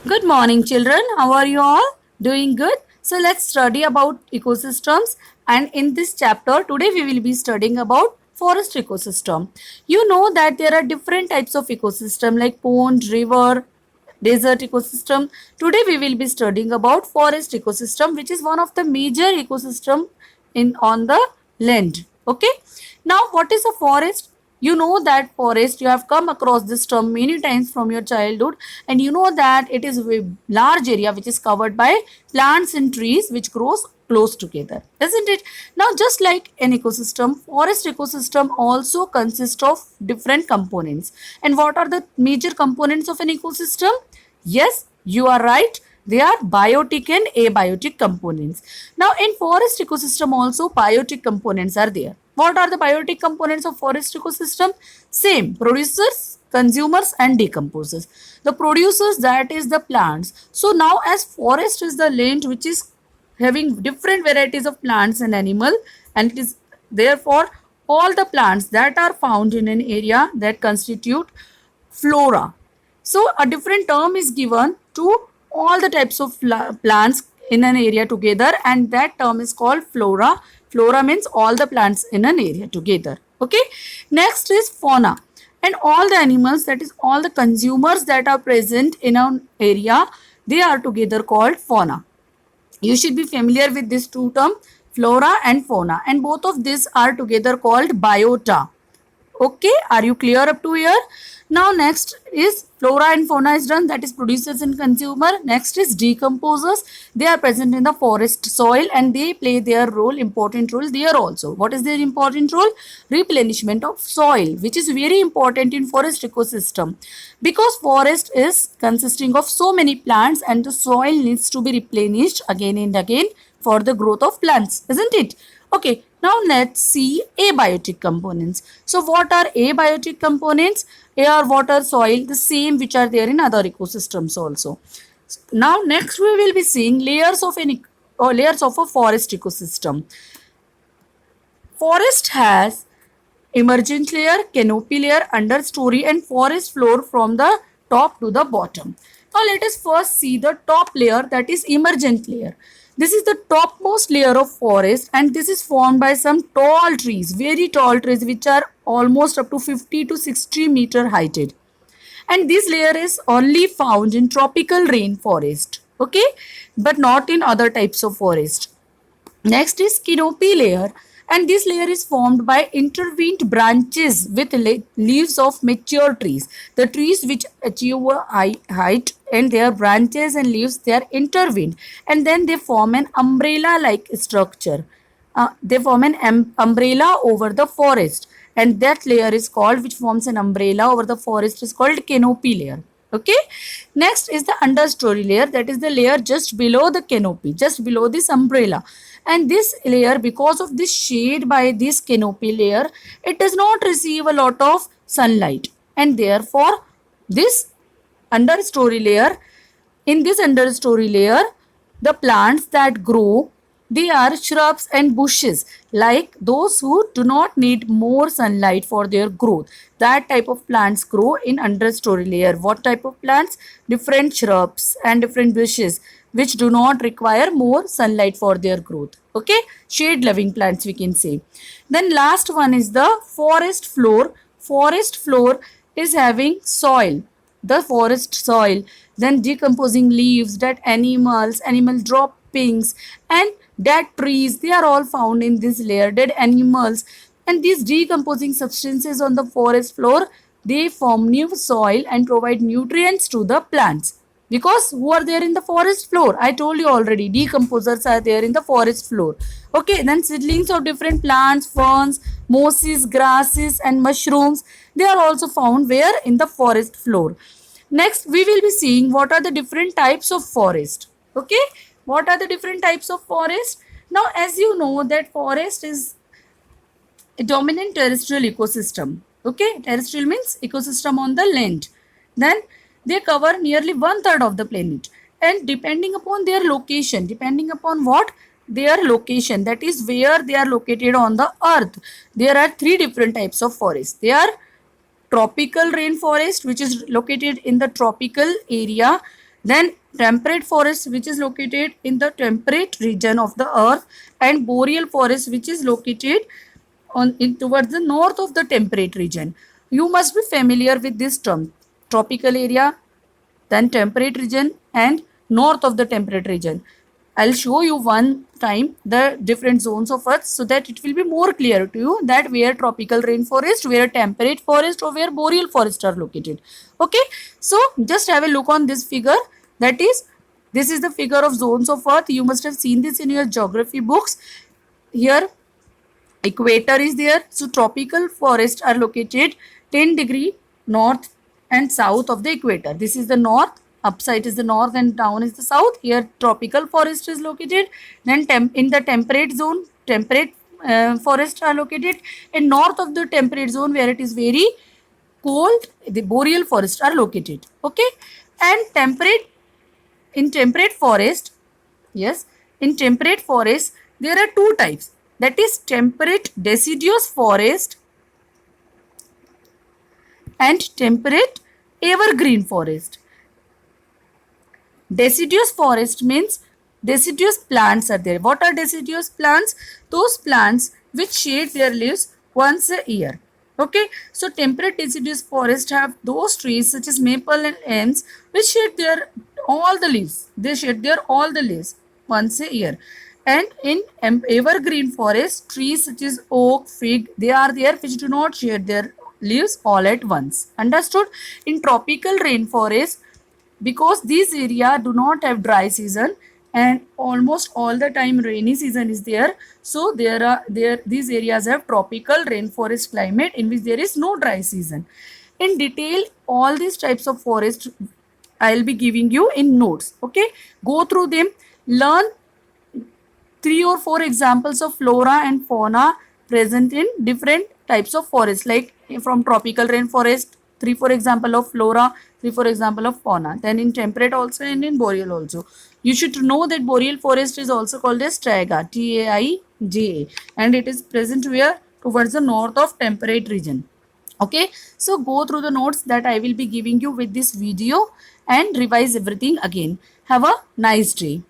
Good morning, children. How are you all? Doing good? So, let's study about ecosystems. And in this chapter, today we will be studying about forest ecosystem. You know that there are different types of ecosystem like pond, river, desert ecosystem. Today we will be studying about forest ecosystem, which is one of the major ecosystem in on the land. Okay. Now, what is a forest? You know that forest, you have come across this term many times from your childhood, and you know that it is a large area which is covered by plants and trees which grows close together, isn't it? Now, just like an ecosystem, forest ecosystem also consists of different components. And what are the major components of an ecosystem? Yes, you are right. They are biotic and abiotic components. Now, in forest ecosystem also biotic components are there. What are the biotic components of forest ecosystem? Same, producers, consumers and decomposers. The producers, that is the plants. So now as forest is the land which is having different varieties of plants and animal, and it is therefore all the plants that are found in an area that constitute flora. So a different term is given to all the types of plants in an area together, and that term is called flora. Flora means all the plants in an area together. Okay. Next is fauna, and all the animals, that is all the consumers that are present in an area, they are together called fauna. You should be familiar with these two terms, flora and fauna, and both of these are together called biota. Okay, are you clear up to here? Now next is flora and fauna is done, that is producers and consumer. Next is decomposers. They are present in the forest soil and they play their role, important role there also. What is their important role? Replenishment of soil, which is very important in forest ecosystem, because forest is consisting of so many plants and the soil needs to be replenished again and again for the growth of plants, isn't it? Okay, now let's see abiotic components. So what are abiotic components? Air, water, soil, the same which are there in other ecosystems also. Now next we will be seeing layers of layers of a forest ecosystem. Forest has emergent layer, canopy layer, understory and forest floor from the top to the bottom. Now let us first see the top layer, that is emergent layer. This is the topmost layer of forest and this is formed by some tall trees, very tall trees which are almost up to 50 to 60-meter heighted. And this layer is only found in tropical rainforest, okay, but not in other types of forest. Next is canopy layer, and this layer is formed by intervened branches with leaves of mature trees. The trees which achieve a high height and their branches and leaves, they are intervened and then they form an umbrella like structure. They form an umbrella over the forest, and that layer is called, which forms an umbrella over the forest, is called canopy layer. Okay. Next is the understory layer, that is the layer just below the canopy, just below this umbrella. And this layer, because of this shade by this canopy layer, it does not receive a lot of sunlight, and therefore this understory layer, in this understory layer, the plants that grow, they are shrubs and bushes, like those who do not need more sunlight for their growth. That type of plants grow in understory layer. What type of plants? Different shrubs and different bushes which do not require more sunlight for their growth. Okay, shade loving plants we can say. Then last one is the forest floor. Forest floor is having soil, the forest soil, then decomposing leaves, dead animals, animal droppings and dead trees, they are all found in this layer, dead animals. And these decomposing substances on the forest floor, they form new soil and provide nutrients to the plants. Because who are there in the forest floor? I told you already, decomposers are there in the forest floor. Okay, then seedlings of different plants, ferns, mosses, grasses and mushrooms, they are also found where? In the forest floor. Next, we will be seeing what are the different types of forest. Okay, what are the different types of forest? Now, as you know that forest is a dominant terrestrial ecosystem. Okay, terrestrial means ecosystem on the land. Then they cover nearly 1/3 of the planet. And depending upon their location, depending upon what? Their location, that is where they are located on the earth. There are three different types of forest. They are tropical rainforest, which is located in the tropical area. Then temperate forest, which is located in the temperate region of the earth, and boreal forest, which is located towards the north of the temperate region. You must be familiar with this term: tropical area, then temperate region, and north of the temperate region. I'll show you one time the different zones of earth so that it will be more clear to you that where tropical rainforest, where temperate forest, or where boreal forest are located. Okay, so just have a look on this figure. That is, this is the figure of zones of earth. You must have seen this in your geography books. Here equator is there, so tropical forests are located 10 degree north and south of the equator. This is the north, upside is the north and down is the south. Here tropical forest is located. Then in the temperate zone, temperate forests are located, and north of the temperate zone where it is very cold, the boreal forests are located. Okay, and temperate forest, yes, in temperate forest there are two types, that is temperate deciduous forest and temperate evergreen forest. Deciduous forest means deciduous plants are there. What are deciduous plants? Those plants which shed their leaves once a year. Okay, so temperate deciduous forest have those trees such as maple and elms which shed their all the leaves. They shed their all the leaves once a year. And in evergreen forest, trees such as oak, fig, they are there which do not shed their leaves all at once. Understood? In tropical rainforest, because these area do not have dry season and almost all the time rainy season is there, so these areas have tropical rainforest climate in which there is no dry season. In detail, all these types of forest I'll be giving you in notes. Okay, go through them, learn 3 or 4 examples of flora and fauna present in different types of forests, like from tropical rainforest, 3-4 example of flora, 3-4 example of fauna. Then in temperate also and in boreal also. You should know that boreal forest is also called as taiga, Taiga, and it is present where towards the north of temperate region. Okay, so go through the notes that I will be giving you with this video and revise everything again. Have a nice day.